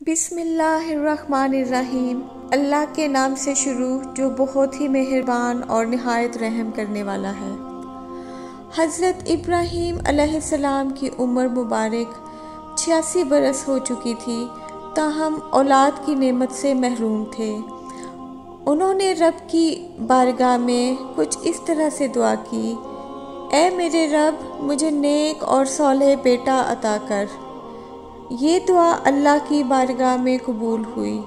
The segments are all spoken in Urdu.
بسم اللہ الرحمن الرحیم۔ اللہ کے نام سے شروع جو بہت ہی مہربان اور نہایت رحم کرنے والا ہے۔ حضرت ابراہیم علیہ السلام کی عمر مبارک 86 برس ہو چکی تھی، تاہم اولاد کی نعمت سے محروم تھے۔ انہوں نے رب کی بارگاہ میں کچھ اس طرح سے دعا کی: اے میرے رب، مجھے نیک اور صالح بیٹا عطا کر۔ یہ دعا اللہ کی بارگاہ میں قبول ہوئی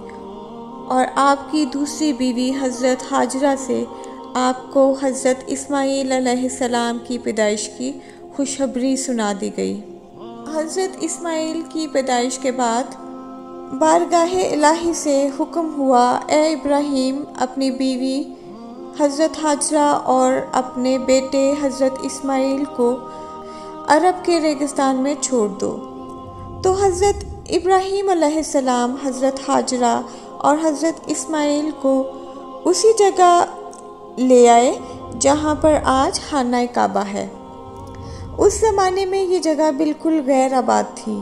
اور آپ کی دوسری بیوی حضرت ہاجرہ سے آپ کو حضرت اسماعیل علیہ السلام کی پیدائش کی خوشخبری سنا دی گئی۔ حضرت اسماعیل کی پیدائش کے بعد بارگاہ الہی سے حکم ہوا: اے ابراہیم، اپنی بیوی حضرت ہاجرہ اور اپنے بیٹے حضرت اسماعیل کو عرب کے ریگستان میں چھوڑ دو۔ تو حضرت ابراہیم علیہ السلام حضرت ہاجرہ اور حضرت اسماعیل کو اسی جگہ لے آئے جہاں پر آج خانہ کعبہ ہے۔ اس زمانے میں یہ جگہ بالکل غیر آباد تھی۔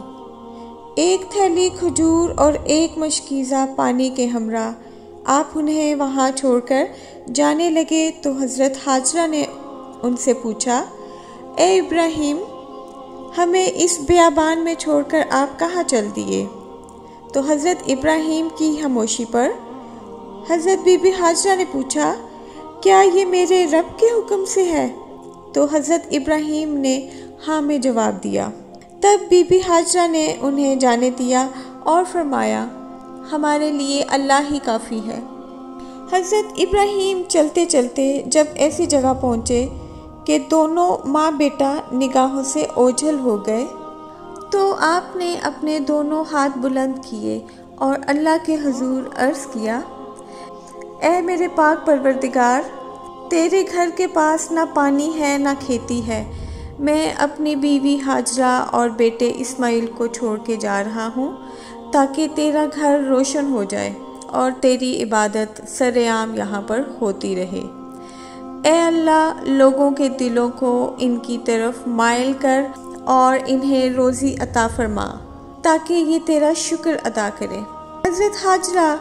ایک تھیلی کھجور اور ایک مشکیزہ پانی کے ہمراہ آپ انہیں وہاں چھوڑ کر جانے لگے تو حضرت ہاجرہ نے ان سے پوچھا: اے ابراہیم، ہمیں اس بیابان میں چھوڑ کر آپ کہاں چل دیے؟ تو حضرت ابراہیم کی خاموشی پر حضرت بی بی ہاجرہ نے پوچھا: کیا یہ میرے رب کے حکم سے ہے؟ تو حضرت ابراہیم نے ہاں میں جواب دیا۔ تب بی بی ہاجرہ نے انہیں جانے دیا اور فرمایا: ہمارے لیے اللہ ہی کافی ہے۔ حضرت ابراہیم چلتے چلتے جب ایسی جگہ پہنچے کہ دونوں ماں بیٹا نگاہوں سے اوجھل ہو گئے تو آپ نے اپنے دونوں ہاتھ بلند کیے اور اللہ کے حضور عرض کیا: اے میرے پاک پروردگار، تیرے گھر کے پاس نہ پانی ہے نہ کھیتی ہے۔ میں اپنی بیوی ہاجرہ اور بیٹے اسماعیل کو چھوڑ کے جا رہا ہوں تاکہ تیرا گھر روشن ہو جائے اور تیری عبادت سرعام یہاں پر ہوتی رہے۔ اے اللہ، لوگوں کے دلوں کو ان کی طرف مائل کر اور انہیں روزی عطا فرما تاکہ یہ تیرا شکر ادا کرے۔ حضرت ہاجرہ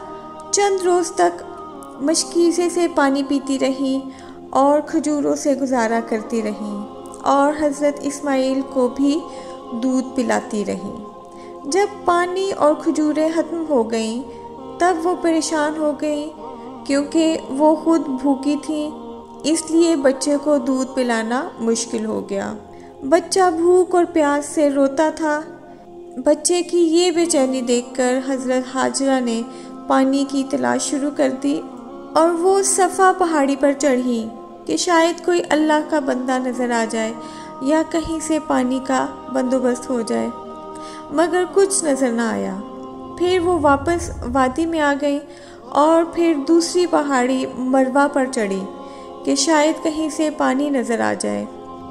چند روز تک مشکیزے سے پانی پیتی رہیں اور کھجوروں سے گزارا کرتی رہیں اور حضرت اسماعیل کو بھی دودھ پلاتی رہیں۔ جب پانی اور کھجوریں ختم ہو گئیں تب وہ پریشان ہو گئیں کیونکہ وہ خود بھوکی تھیں، اس لیے بچے کو دودھ پلانا مشکل ہو گیا۔ بچہ بھوک اور پیاس سے روتا تھا۔ بچے کی یہ بے چینی دیکھ کر حضرت ہاجرہ نے پانی کی تلاش شروع کر دی اور وہ صفا پہاڑی پر چڑھیں کہ شاید کوئی اللہ کا بندہ نظر آ جائے یا کہیں سے پانی کا بندوبست ہو جائے، مگر کچھ نظر نہ آیا۔ پھر وہ واپس وادی میں آ گئیں اور پھر دوسری پہاڑی مروہ پر چڑھی کہ شاید کہیں سے پانی نظر آ جائے۔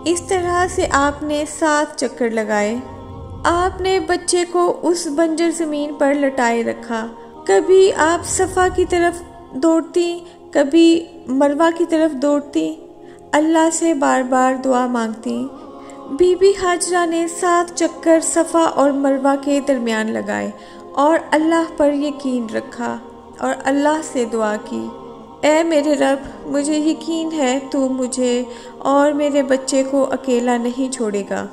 اس طرح سے آپ نے 7 چکر لگائے۔ آپ نے بچے کو اس بنجر زمین پر لٹائے رکھا۔ کبھی آپ صفا کی طرف دوڑتی، کبھی مروہ کی طرف دوڑتی، اللہ سے بار بار دعا مانگتی۔ بی بی ہاجرہ نے 7 چکر صفا اور مروہ کے درمیان لگائے اور اللہ پر یقین رکھا اور اللہ سے دعا کی: اے میرے رب، مجھے یقین ہے تو مجھے اور میرے بچے کو اکیلا نہیں چھوڑے گا۔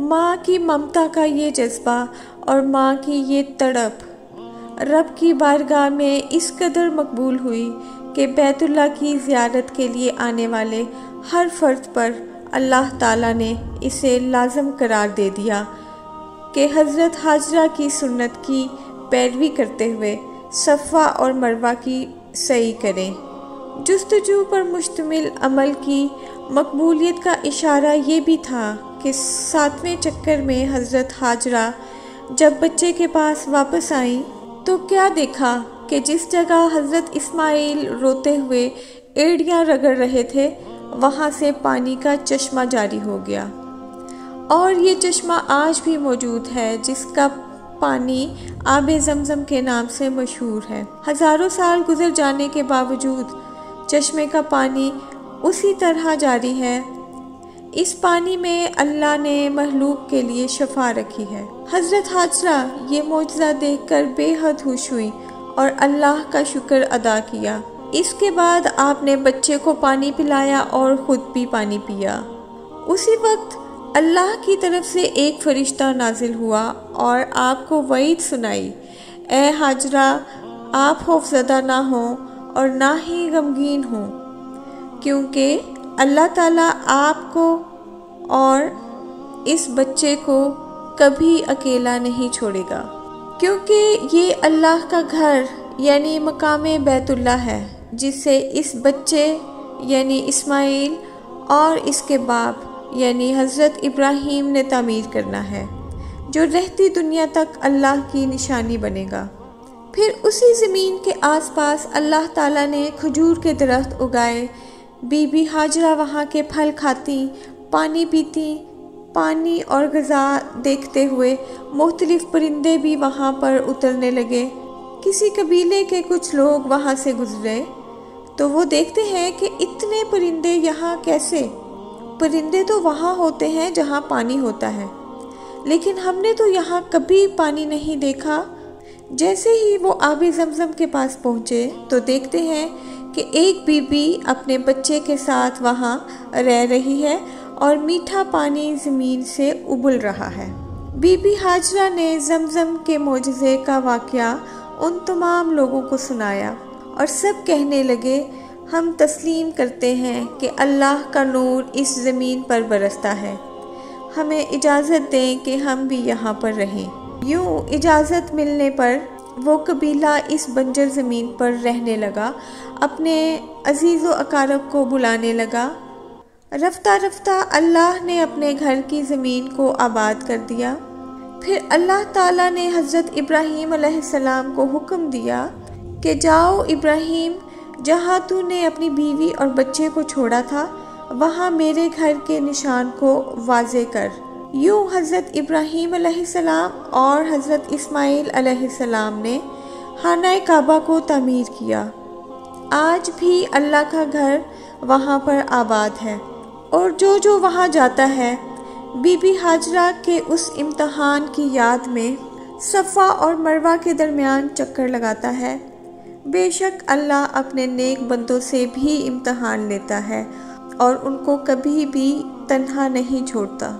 ماں کی ممتا کا یہ جذبہ اور ماں کی یہ تڑپ رب کی بارگاہ میں اس قدر مقبول ہوئی کہ بیت اللہ کی زیارت کے لیے آنے والے ہر فرد پر اللہ تعالیٰ نے اسے لازم قرار دے دیا کہ حضرت ہاجرہ کی سنت کی پیروی کرتے ہوئے صفا اور مروہ کی سعی کریں۔ جستجو پر مشتمل عمل کی مقبولیت کا اشارہ یہ بھی تھا کہ 7ویں چکر میں حضرت ہاجرہ جب بچے کے پاس واپس آئیں تو کیا دیکھا کہ جس جگہ حضرت اسماعیل روتے ہوئے ایڑیاں رگڑ رہے تھے وہاں سے پانی کا چشمہ جاری ہو گیا، اور یہ چشمہ آج بھی موجود ہے جس کا پانی آب زمزم کے نام سے مشہور ہے۔ ہزاروں سال گزر جانے کے باوجود چشمے کا پانی اسی طرح جاری ہے۔ اس پانی میں اللہ نے مخلوق کے لیے شفا رکھی ہے۔ حضرت حاجرہ یہ معجزہ دیکھ کر بے حد خوش ہوئی اور اللہ کا شکر ادا کیا۔ اس کے بعد آپ نے بچے کو پانی پلایا اور خود بھی پانی پیا۔ اسی وقت اللہ کی طرف سے ایک فرشتہ نازل ہوا اور آپ کو وعید سنائی، اے حاجرہ، آپ خوفزدہ نہ ہوں اور نہ ہی غمگین ہوں، کیونکہ اللہ تعالیٰ آپ کو اور اس بچے کو کبھی اکیلا نہیں چھوڑے گا، کیونکہ یہ اللہ کا گھر یعنی مقام بیت اللہ ہے، جسے اس بچے یعنی اسماعیل اور اس کے باپ یعنی حضرت ابراہیم نے تعمیر کرنا ہے، جو رہتی دنیا تک اللہ کی نشانی بنے گا۔ پھر اسی زمین کے آس پاس اللہ تعالیٰ نے کھجور کے درخت اگائے۔ بی بی حاجرہ وہاں کے پھل کھاتی، پانی پیتی، پانی اور غذا دیکھتے ہوئے مختلف پرندے بھی وہاں پر اترنے لگے۔ کسی قبیلے کے کچھ لوگ وہاں سے گزرے تو وہ دیکھتے ہیں کہ اتنے پرندے یہاں کیسے؟ پرندے تو وہاں ہوتے ہیں جہاں پانی ہوتا ہے، لیکن ہم نے تو یہاں کبھی پانی نہیں دیکھا۔ جیسے ہی وہ آب زمزم کے پاس پہنچے تو دیکھتے ہیں کہ ایک بی بی اپنے بچے کے ساتھ وہاں رہ رہی ہے اور میٹھا پانی زمین سے ابل رہا ہے۔ بی بی حاجرہ نے زمزم کے معجزے کا واقعہ ان تمام لوگوں کو سنایا اور سب کہنے لگے، ہم تسلیم کرتے ہیں کہ اللہ کا نور اس زمین پر برستا ہے، ہمیں اجازت دیں کہ ہم بھی یہاں پر رہیں۔ یوں اجازت ملنے پر وہ قبیلہ اس بنجر زمین پر رہنے لگا، اپنے عزیز و اقارب کو بلانے لگا۔ رفتہ رفتہ اللہ نے اپنے گھر کی زمین کو آباد کر دیا۔ پھر اللہ تعالیٰ نے حضرت ابراہیم علیہ السلام کو حکم دیا کہ جاؤ ابراہیم، جہاں تو نے اپنی بیوی اور بچے کو چھوڑا تھا وہاں میرے گھر کے نشان کو واضح کر۔ یوں حضرت ابراہیم علیہ السلام اور حضرت اسماعیل علیہ السلام نے خانہ کعبہ کو تعمیر کیا۔ آج بھی اللہ کا گھر وہاں پر آباد ہے، اور جو وہاں جاتا ہے بی بی حاجرہ کے اس امتحان کی یاد میں صفا اور مروہ کے درمیان چکر لگاتا ہے۔ بے شک اللہ اپنے نیک بندوں سے بھی امتحان لیتا ہے اور ان کو کبھی بھی تنہا نہیں چھوڑتا۔